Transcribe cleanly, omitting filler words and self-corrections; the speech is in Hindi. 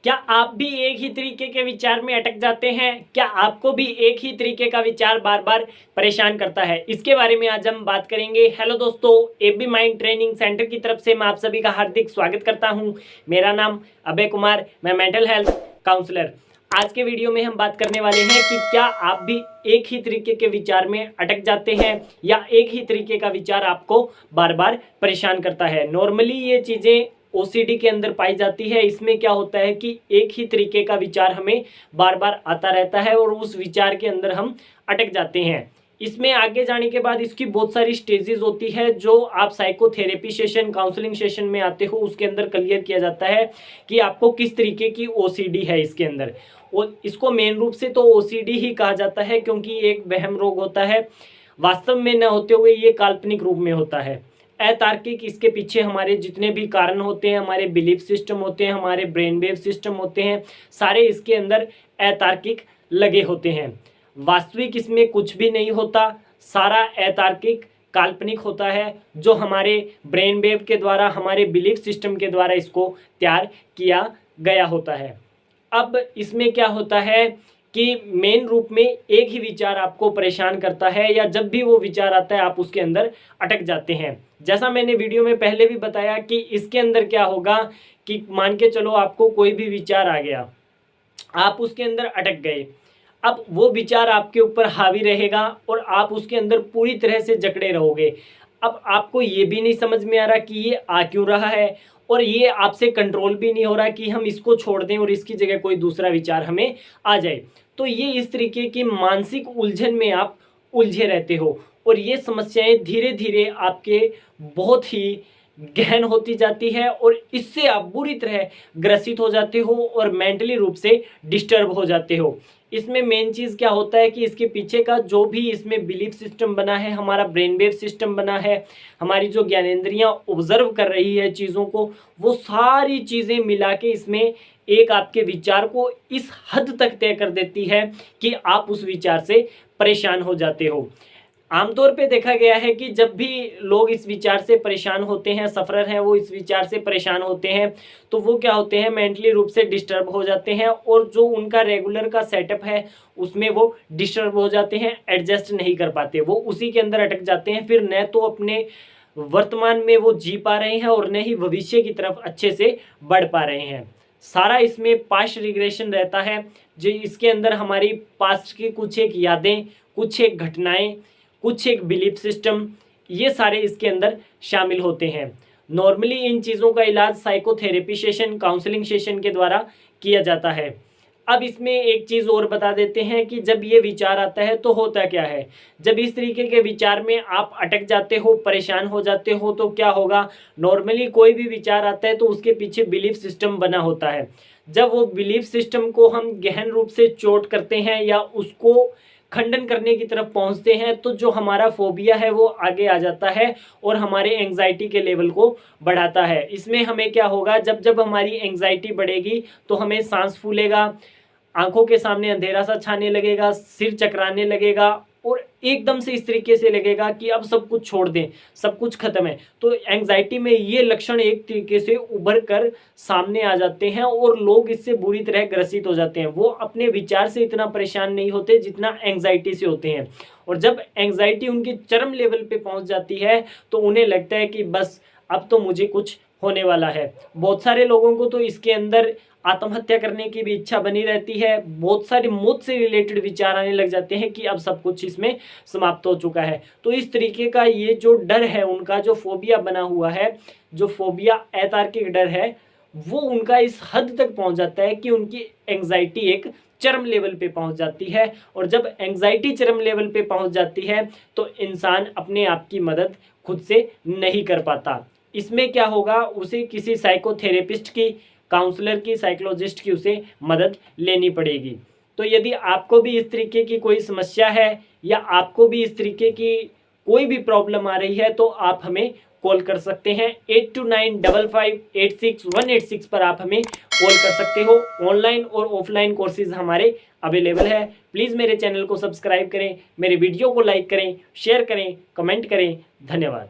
क्या आप भी एक ही तरीके के विचार में अटक जाते हैं? क्या आपको भी एक ही तरीके का विचार बार-बार परेशान करता है? इसके बारे में आज हम बात करेंगे। हेलो दोस्तों, एबी माइंड ट्रेनिंग सेंटर की तरफ से मैं आप सभी का हार्दिक स्वागत करता हूं। मेरा नाम अभय कुमार, मैं मेंटल हेल्थ काउंसलर। आज के वीडियो में हम बात करने वाले हैं कि क्या आप भी एक ही तरीके के विचार में अटक जाते हैं या एक ही तरीके का विचार आपको बार-बार परेशान करता है। नॉर्मली ये चीज़ें ओसीडी के अंदर पाई जाती है। इसमें क्या होता है कि एक ही तरीके का विचार हमें बार बार आता रहता है और उस विचार के अंदर हम अटक जाते हैं। इसमें आगे जाने के बाद इसकी बहुत सारी स्टेजेस होती है जो आप साइकोथेरेपी सेशन, काउंसलिंग सेशन में आते हो उसके अंदर क्लियर किया जाता है कि आपको किस तरीके की ओसीडी है इसके अंदर। और इसको मेन रूप से तो ओसीडी ही कहा जाता है क्योंकि ये एक वहम रोग होता है, वास्तव में न होते हुए ये काल्पनिक रूप में होता है। अतार्किक इसके पीछे हमारे जितने भी कारण होते हैं, हमारे बिलीफ सिस्टम होते हैं, हमारे ब्रेन वेव सिस्टम होते हैं, सारे इसके अंदर अतार्किक लगे होते हैं। वास्तविक इसमें कुछ भी नहीं होता, सारा अतार्किक काल्पनिक होता है जो हमारे ब्रेन वेव के द्वारा, हमारे बिलीफ सिस्टम के द्वारा इसको तैयार किया गया होता है। अब इसमें क्या होता है कि मेन रूप में एक ही विचार आपको परेशान करता है या जब भी वो विचार आता है आप उसके अंदर अटक जाते हैं। जैसा मैंने वीडियो में पहले भी बताया कि इसके अंदर क्या होगा कि मान के चलो आपको कोई भी विचार आ गया, आप उसके अंदर अटक गए। अब वो विचार आपके ऊपर हावी रहेगा और आप उसके अंदर पूरी तरह से जकड़े रहोगे। अब आपको ये भी नहीं समझ में आ रहा कि ये आ क्यों रहा है और ये आपसे कंट्रोल भी नहीं हो रहा कि हम इसको छोड़ दें और इसकी जगह कोई दूसरा विचार हमें आ जाए। तो ये इस तरीके की मानसिक उलझन में आप उलझे रहते हो और ये समस्याएं धीरे धीरे आपके बहुत ही गहन होती जाती है और इससे आप बुरी तरह ग्रसित हो जाते हो और मेंटली रूप से डिस्टर्ब हो जाते हो। इसमें मेन चीज़ क्या होता है कि इसके पीछे का जो भी इसमें बिलीफ सिस्टम बना है, हमारा ब्रेन वेव सिस्टम बना है, हमारी जो ज्ञानेंद्रियां ऑब्जर्व कर रही है चीज़ों को, वो सारी चीज़ें मिला के इसमें एक आपके विचार को इस हद तक तय कर देती है कि आप उस विचार से परेशान हो जाते हो। आमतौर पे देखा गया है कि जब भी लोग इस विचार से परेशान होते हैं, सफ़रर हैं, वो इस विचार से परेशान होते हैं तो वो क्या होते हैं, मेंटली रूप से डिस्टर्ब हो जाते हैं और जो उनका रेगुलर का सेटअप है उसमें वो डिस्टर्ब हो जाते हैं, एडजस्ट नहीं कर पाते, वो उसी के अंदर अटक जाते हैं। फिर न तो अपने वर्तमान में वो जी पा रहे हैं और न ही भविष्य की तरफ अच्छे से बढ़ पा रहे हैं। सारा इसमें पास्ट रिग्रेशन रहता है जो इसके अंदर हमारी पास्ट की कुछ एक यादें, कुछ एक घटनाएं, कुछ एक बिलीफ सिस्टम, ये सारे इसके अंदर शामिल होते हैं। नॉर्मली इन चीज़ों का इलाज साइकोथेरेपी सेशन, काउंसलिंग सेशन के द्वारा किया जाता है। अब इसमें एक चीज़ और बता देते हैं कि जब ये विचार आता है तो होता क्या है। जब इस तरीके के विचार में आप अटक जाते हो, परेशान हो जाते हो तो क्या होगा, नॉर्मली कोई भी विचार आता है तो उसके पीछे बिलीफ सिस्टम बना होता है। जब वो बिलीफ सिस्टम को हम गहन रूप से चोट करते हैं या उसको खंडन करने की तरफ पहुंचते हैं तो जो हमारा फोबिया है वो आगे आ जाता है और हमारे एंग्जाइटी के लेवल को बढ़ाता है। इसमें हमें क्या होगा, जब जब हमारी एंग्जाइटी बढ़ेगी तो हमें सांस फूलेगा, आंखों के सामने अंधेरा सा छाने लगेगा, सिर चकराने लगेगा और एकदम से इस तरीके से लगेगा कि अब सब कुछ छोड़ दें, सब कुछ खत्म है। तो एंग्जाइटी में ये लक्षण एक तरीके से उभर कर सामने आ जाते हैं और लोग इससे बुरी तरह ग्रसित हो जाते हैं। वो अपने विचार से इतना परेशान नहीं होते जितना एंग्जाइटी से होते हैं और जब एंग्जाइटी उनकी चरम लेवल पे पहुंच जाती है तो उन्हें लगता है कि बस अब तो मुझे कुछ होने वाला है। बहुत सारे लोगों को तो इसके अंदर आत्महत्या करने की भी इच्छा बनी रहती है। बहुत सारी मौत से रिलेटेड विचार आने लग जाते हैं कि अब सब कुछ इसमें समाप्त हो चुका है। तो इस तरीके का ये जो डर है, उनका जो फोबिया बना हुआ है, जो फोबिया अतार्किक डर है, वो उनका इस हद तक पहुंच जाता है कि उनकी एंग्जाइटी एक चरम लेवल पे पहुंच जाती है और जब एंग्जाइटी चरम लेवल पे पहुंच जाती है तो इंसान अपने आप की मदद खुद से नहीं कर पाता। इसमें क्या होगा, उसे किसी साइकोथेरेपिस्ट की, काउंसलर की, साइकोलॉजिस्ट की उसे मदद लेनी पड़ेगी। तो यदि आपको भी इस तरीके की कोई समस्या है या आपको भी इस तरीके की कोई भी प्रॉब्लम आ रही है तो आप हमें कॉल कर सकते हैं। 8295586186 पर आप हमें कॉल कर सकते हो। ऑनलाइन और ऑफलाइन कोर्सेज हमारे अवेलेबल है। प्लीज़ मेरे चैनल को सब्सक्राइब करें, मेरे वीडियो को लाइक करें, शेयर करें, कमेंट करें। धन्यवाद।